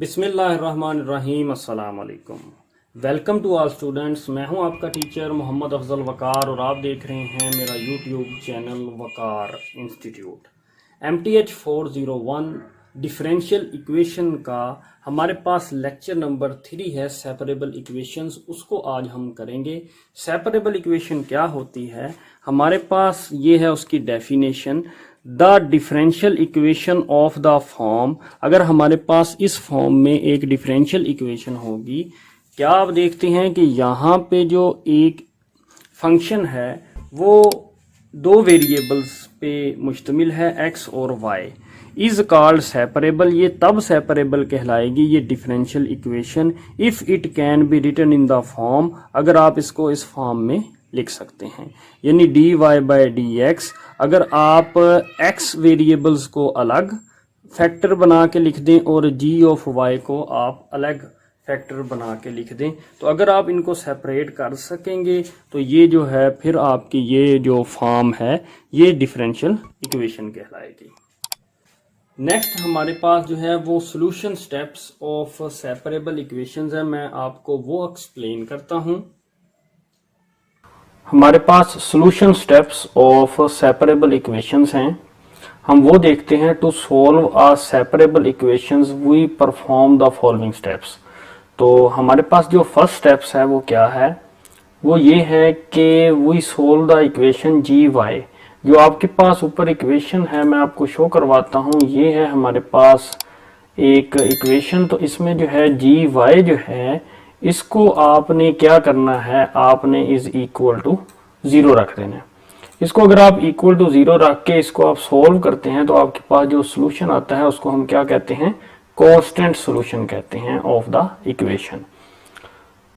बिस्मिल्लाहिर्रहमानिर्रहीम अस्सलाम वालेकुम। Welcome to all students. मैं हूं आपका टीचर मोहम्मद अफजल वकार और आप देख रहे हैं मेरा यूट्यूब चैनल वकार इंस्टीट्यूट। MTH 401 डिफरेंशियल इक्वेशन का हमारे पास लेक्चर नंबर 3 है, सेपरेबल इक्वेशंस। उसको आज हम करेंगे। सेपरेबल इक्वेशन क्या होती है, हमारे पास ये है उसकी definition. The differential equation of the form, अगर हमारे पास इस फॉर्म में एक डिफरेंशियल इक्वेशन होगी, क्या आप देखते हैं कि यहाँ पे जो एक फंक्शन है वो दो वेरिएबल्स पे मुश्तमिल है, x और y, इज कॉल्ड सेपरेबल। ये तब सेपरेबल कहलाएगी ये differential equation if it can be written in the form, अगर आप इसको इस फॉर्म में लिख सकते हैं, यानी dy/dx। अगर आप x वेरिएबल्स को अलग फैक्टर बना के लिख दें और g ऑफ y को आप अलग फैक्टर बना के लिख दें, तो अगर आप इनको सेपरेट कर सकेंगे तो ये जो है फिर आपकी ये जो फॉर्म है ये डिफरेंशियल इक्वेशन कहलाएगी। नेक्स्ट हमारे पास जो है वो solution steps of separable equations है। मैं आपको वो एक्सप्लेन करता हूं। हमारे पास solution steps of separable equations हैं, हम वो देखते हैं। To solve a separable equations we perform the following steps. तो हमारे पास जो फर्स्ट स्टेप्स है वो क्या है, वो ये है कि we solve the equation gy। जो आपके पास ऊपर इक्वेशन है मैं आपको शो करवाता हूँ, ये है हमारे पास एक इक्वेशन। तो इसमें जो है gy जो है इसको आपने क्या करना है, आपने इज इक्वल टू 0 रख देना है। इसको अगर आप इक्वल टू 0 रख के इसको आप सोल्व करते हैं तो आपके पास जो सोल्यूशन आता है उसको हम क्या कहते हैं, कांस्टेंट सॉल्यूशन कहते हैं ऑफ द इक्वेशन।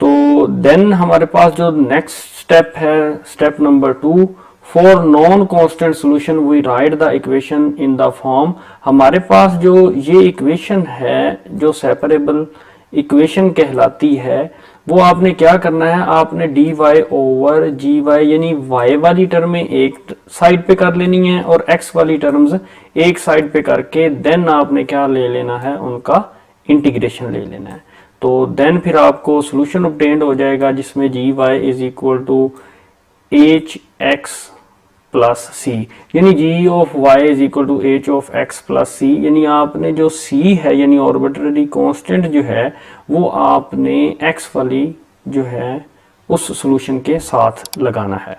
तो देन हमारे पास जो नेक्स्ट स्टेप है, step number 2, for non constant solution we write the equation in the form. हमारे पास जो ये इक्वेशन है जो सेपरेबल इक्वेशन कहलाती है, वो आपने क्या करना है, आपने dy ओवर gy यानी y वाली टर्म एक साइड पे कर लेनी है और x वाली टर्म्स एक साइड पे करके देन आपने क्या ले लेना है, उनका इंटीग्रेशन ले लेना है। तो देन फिर आपको सॉल्यूशन ऑब्टेन्ड हो जाएगा जिसमें gy is equal to hx plus C, यानी g of y is equal to h of x plus C. यानी आपने जो c है यानी ऑर्बिट्ररी कांस्टेंट जो है वो आपने x वाली जो है उस सॉल्यूशन के साथ लगाना है।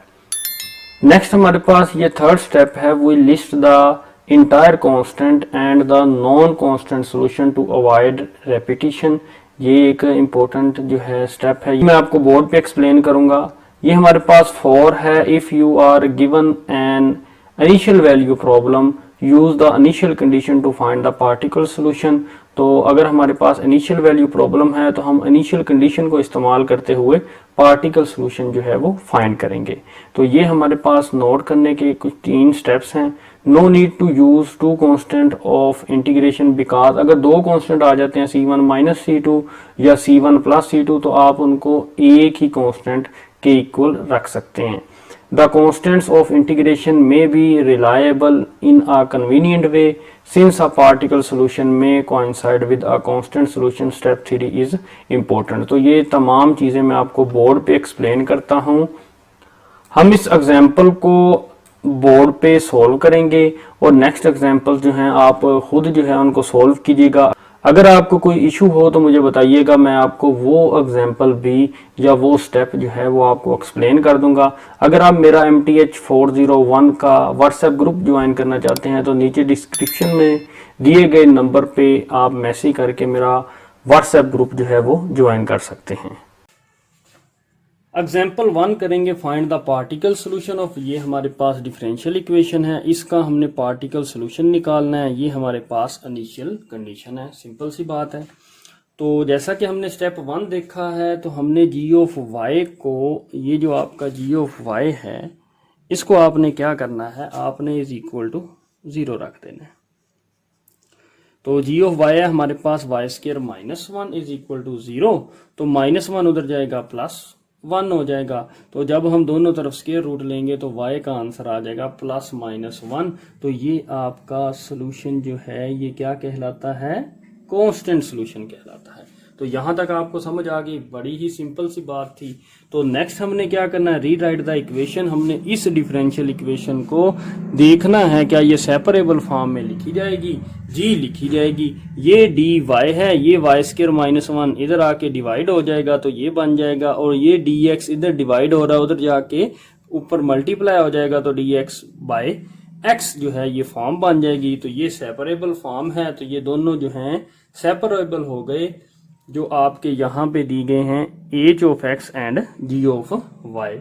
नेक्स्ट हमारे पास ये थर्ड स्टेप है, we list the entire constant and the non constant solution to avoid repetition. ये एक इम्पोर्टेंट जो है स्टेप है, मैं आपको बोर्ड पे एक्सप्लेन करूंगा। ये हमारे पास 4 है। If you are given an initial value problem use the initial condition to find the particular solution. तो अगर हमारे पास इनिशियल वैल्यू प्रॉब्लम है तो हम इनिशियल कंडीशन को इस्तेमाल करते हुए पार्टिकल सॉल्यूशन जो है वो फाइंड करेंगे। तो ये हमारे पास नोट करने के कुछ 3 स्टेप्स हैं। No need to use 2 constant of integration because अगर 2 कांस्टेंट आ जाते हैं C1 माइनस C2 या C1 प्लस C2 तो आप उनको एक ही कांस्टेंट के इक्वल रख सकते हैं। The constants of integration may be reliable in a convenient way since a particle solution may coincide with a constant solution. Step 3 is important। तो ये तमाम चीज़ें मैं आपको बोर्ड पे एक्सप्लेन करता हूँ। हम इस एग्जाम्पल को बोर्ड पे सोल्व करेंगे और नेक्स्ट एग्जाम्पल जो हैं आप खुद जो है उनको सोल्व कीजिएगा। अगर आपको कोई इशू हो तो मुझे बताइएगा, मैं आपको वो एग्जाम्पल भी या वो स्टेप जो है वो आपको एक्सप्लेन कर दूंगा। अगर आप मेरा MTH 401 का व्हाट्सएप ग्रुप ज्वाइन करना चाहते हैं तो नीचे डिस्क्रिप्शन में दिए गए नंबर पे आप मैसेज करके मेरा व्हाट्सएप ग्रुप जो है वो ज्वाइन कर सकते हैं। एग्जाम्पल 1 करेंगे, find the particle solution of. ये हमारे पास डिफरेंशियल इक्वेशन है, इसका हमने पार्टिकल सोल्यूशन निकालना है। ये हमारे पास इनिशियल कंडीशन है, सिंपल सी बात है। तो जैसा कि हमने स्टेप 1 देखा है तो हमने g ऑफ y को, ये जो आपका g ऑफ y है इसको आपने क्या करना है, आपने इज इक्वल टू 0 रख देना है। तो g ऑफ y है हमारे पास y² minus 1 is equal to 0, तो -1 उधर जाएगा +1 हो जाएगा। तो जब हम दोनों तरफ स्क्वायर रूट लेंगे तो y का आंसर आ जाएगा +-1। तो ये आपका सॉल्यूशन जो है ये क्या कहलाता है, कांस्टेंट सॉल्यूशन कहलाता है। तो यहां तक आपको समझ आ गई, बड़ी ही सिंपल सी बात थी। तो नेक्स्ट हमने क्या करना है, रीराइट द इक्वेशन। हमने इस डिफरेंशियल इक्वेशन को देखना है क्या ये सेपरेबल फॉर्म में लिखी जाएगी, जी लिखी जाएगी। ये डी वाई है, ये वाई स्क्र माइनस 1 इधर आके डिवाइड हो जाएगा तो ये बन जाएगा, और ये डी एक्स इधर डिवाइड हो रहा है उधर जाके ऊपर मल्टीप्लाई हो जाएगा तो डी एक्स बाय एक्स जो है ये फॉर्म बन जाएगी। तो ये सेपरेबल फॉर्म है। तो ये दोनों जो हैं सेपरेबल हो गए, जो आपके यहां पे दी गए हैं H of X and G of Y.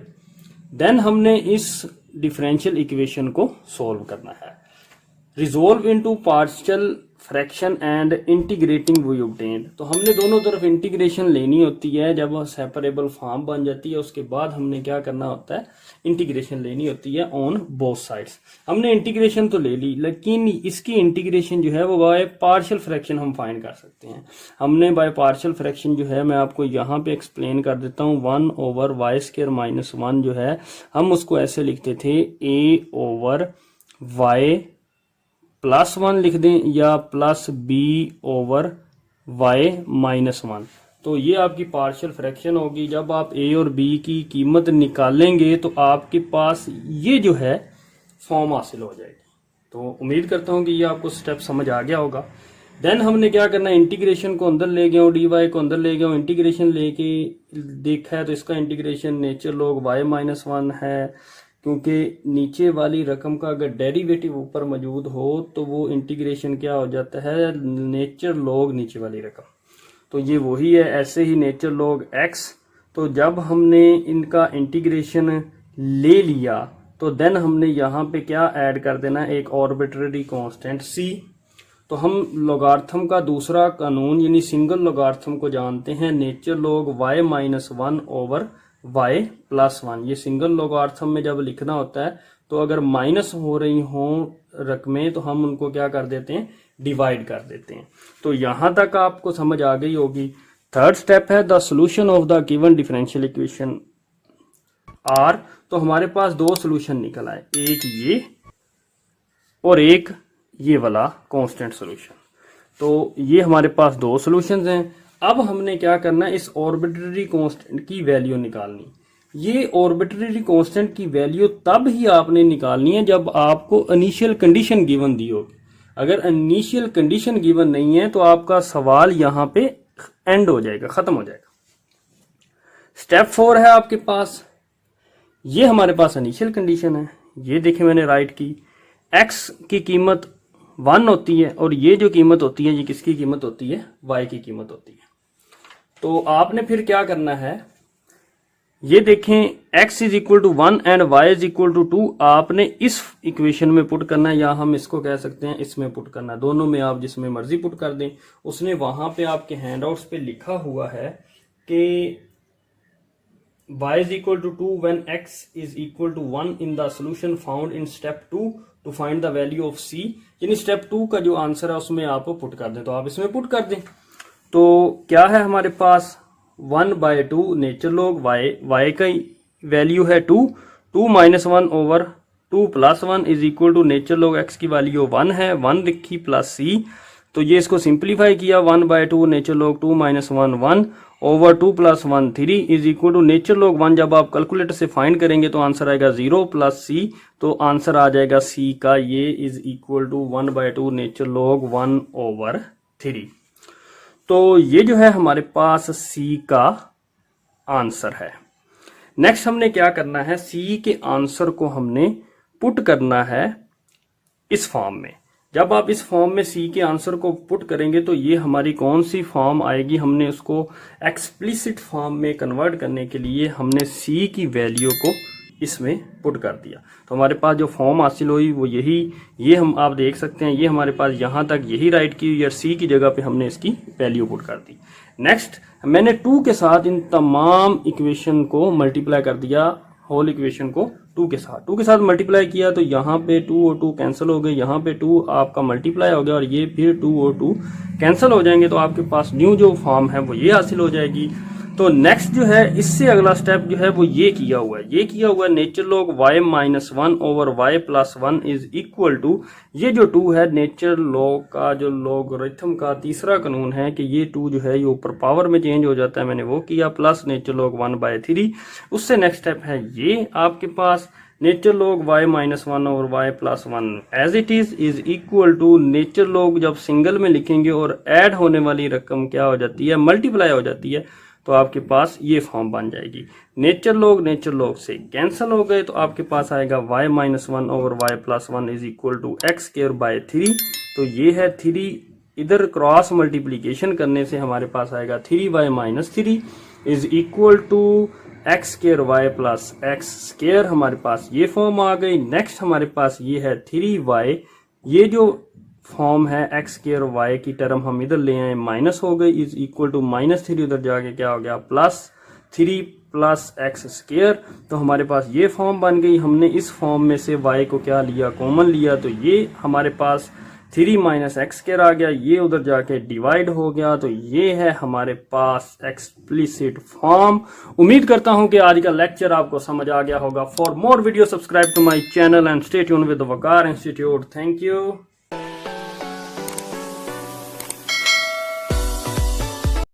Then हमने इस डिफरेंशियल इक्वेशन को सॉल्व करना है। Resolve into partial fraction and integrating we obtained. तो हमने दोनों तरफ इंटीग्रेशन लेनी होती है। जब वह सेपरेबल फॉर्म बन जाती है उसके बाद हमने क्या करना होता है, इंटीग्रेशन लेनी होती है ऑन बोथ साइड्स। हमने इंटीग्रेशन तो ले ली, लेकिन इसकी इंटीग्रेशन जो है वो बाय पार्शियल फ्रैक्शन हम फाइंड कर सकते हैं। हमने बाय पार्शियल फ्रैक्शन जो है मैं आपको यहाँ पे एक्सप्लेन कर देता हूँ। 1 ओवर वाई स्क्र माइनस 1 जो है हम उसको ऐसे लिखते थे a ओवर वाई प्लस 1 लिख दें या plus b over y minus 1। तो ये आपकी पार्शियल फ्रैक्शन होगी। जब आप a और b की कीमत निकालेंगे तो आपके पास ये जो है फॉर्म हासिल हो जाएगी। तो उम्मीद करता हूँ कि ये आपको स्टेप समझ आ गया होगा। देन हमने क्या करना है, इंटीग्रेशन को अंदर ले गया हूँ, डी वाई को अंदर ले गया हूँ, इंटीग्रेशन लेके देखा है तो इसका integration nature log y minus 1 है, क्योंकि नीचे वाली रकम का अगर डेरिवेटिव ऊपर मौजूद हो तो वो इंटीग्रेशन क्या हो जाता है, नेचर लॉग नीचे वाली रकम। तो ये वही है। ऐसे ही नेचर लॉग x। तो जब हमने इनका इंटीग्रेशन ले लिया तो देन हमने यहाँ पे क्या ऐड कर देना है, एक आर्बिट्रेरी कांस्टेंट c। तो हम लॉगरिथम का दूसरा कानून यानी सिंगल लॉगरिथम को जानते हैं, nature log y minus 1 over y plus 1। ये सिंगल लॉगरिथम में जब लिखना होता है तो अगर माइनस हो रही हों रकमें तो हम उनको क्या कर देते हैं, डिवाइड कर देते हैं। तो यहां तक आपको समझ आ गई होगी। थर्ड स्टेप है the solution of the given differential equation are. तो हमारे पास दो सॉल्यूशन निकल आए, एक ये और एक ये वाला कांस्टेंट सॉल्यूशन। तो ये हमारे पास दो सॉल्यूशंस हैं। अब हमने क्या करना है, इस आर्बिट्रेरी कांस्टेंट की वैल्यू निकालनी। ये आर्बिट्रेरी कांस्टेंट की वैल्यू तब ही आपने निकालनी है जब आपको इनिशियल कंडीशन गिवन दी होगी। अगर इनिशियल कंडीशन गिवन नहीं है तो आपका सवाल यहां पे एंड हो जाएगा, खत्म हो जाएगा। स्टेप 4 है आपके पास, ये हमारे पास इनिशियल कंडीशन है। ये देखें मैंने राइट की, x की कीमत 1 होती है और ये जो कीमत होती है ये किसकी कीमत होती है, y की कीमत होती है। तो आपने फिर क्या करना है, ये देखें x is equal to 1 and y is equal to 2 आपने इस इक्वेशन में पुट करना है, या हम इसको कह सकते हैं इसमें पुट करना है। दोनों में आप जिसमें मर्जी पुट कर दें। उसने वहां पे आपके हैंडआउट्स पे लिखा हुआ है कि y is equal to 2 when x is equal to 1 in the solution found in step 2 to find the value of c। यानी स्टेप 2 का जो आंसर है उसमें आप पुट कर दें, तो आप इसमें पुट कर दें। तो क्या है हमारे पास 1/2 नेचर लॉग y का वैल्यू है 2 minus 1 over 2 plus 1 is equal to nature log x की वैल्यू 1 है, 1 लिखी प्लस c। तो ये इसको सिंप्लीफाई किया, 1/2 nature log 2 minus 1 over 2 plus 1 3 is equal to nature log 1। जब आप कैलकुलेटर से फाइंड करेंगे तो आंसर आएगा 0 प्लस c। तो आंसर आ जाएगा c का, ये is equal to 1/2 nature log 1 over 3। तो ये जो है हमारे पास c का आंसर है। नेक्स्ट हमने क्या करना है, c के आंसर को हमने पुट करना है इस फॉर्म में। जब आप इस फॉर्म में c के आंसर को पुट करेंगे तो ये हमारी कौन सी फॉर्म आएगी, हमने उसको एक्सप्लिसिट फॉर्म में कन्वर्ट करने के लिए हमने c की वैल्यू को इसमें पुट कर दिया। तो हमारे पास जो फॉर्म हासिल हुई वो यही, ये हम आप देख सकते हैं, ये हमारे पास यहाँ तक यही राइट की हुई है, c की जगह पे हमने इसकी वैल्यू पुट कर दी। नेक्स्ट मैंने 2 के साथ इन तमाम इक्वेशन को मल्टीप्लाई कर दिया, होल इक्वेशन को 2 के साथ मल्टीप्लाई किया। तो यहाँ पे 2 और 2 कैंसिल हो गए, यहाँ पे 2 आपका मल्टीप्लाई हो गया और ये फिर 2 और 2 कैंसिल हो जाएंगे। तो आपके पास न्यू जो फॉर्म है वो ये हासिल हो जाएगी। तो नेक्स्ट जो है इससे अगला स्टेप जो है वो ये किया हुआ है nature log y minus 1 over y plus 1 is equal to, ये जो 2 है नेचर लॉग का जो लॉगरिथम का तीसरा कानून है कि ये 2 जो है ये ऊपर पावर में चेंज हो जाता है, मैंने वो किया, प्लस नेचर लॉग 1/3। उससे नेक्स्ट स्टेप है ये आपके पास nature log y minus 1 over y plus 1 as it is equal to nature log, जब सिंगल में लिखेंगे और ऐड होने वाली रकम क्या हो जाती है, मल्टीप्लाई हो जाती है, तो आपके पास ये फॉर्म बन जाएगी। नेचर लॉग से कैंसिल हो गए तो आपके पास आएगा y minus 1 over y plus 1 is equal to X square by 3। तो ये है 3, इधर क्रॉस मल्टीप्लीकेशन करने से हमारे पास आएगा 3y minus 3 is equal to X square Y plus X square, हमारे पास ये फॉर्म आ गई। नेक्स्ट हमारे पास ये है 3y, ये जो फॉर्म है एक्स स्क्वायर वाई की टर्म हम इधर ले आए, माइनस हो गई, इज इक्वल टू -3, उधर जाके क्या हो गया +3 प्लस एक्स स्क्वायर। तो हमारे पास ये फॉर्म बन गई। हमने इस फॉर्म में से y को क्या लिया, कॉमन लिया, तो ये हमारे पास 3 माइनस एक्स स्क्वायर आ गया, ये उधर जाके डिवाइड हो गया। तो ये है हमारे पास एक्सप्लिसिट फॉर्म। उम्मीद करता हूं कि आज का लेक्चर आपको समझ आ गया होगा। For more video subscribe to my channel and stay tuned with the Waqar institute. Thank you.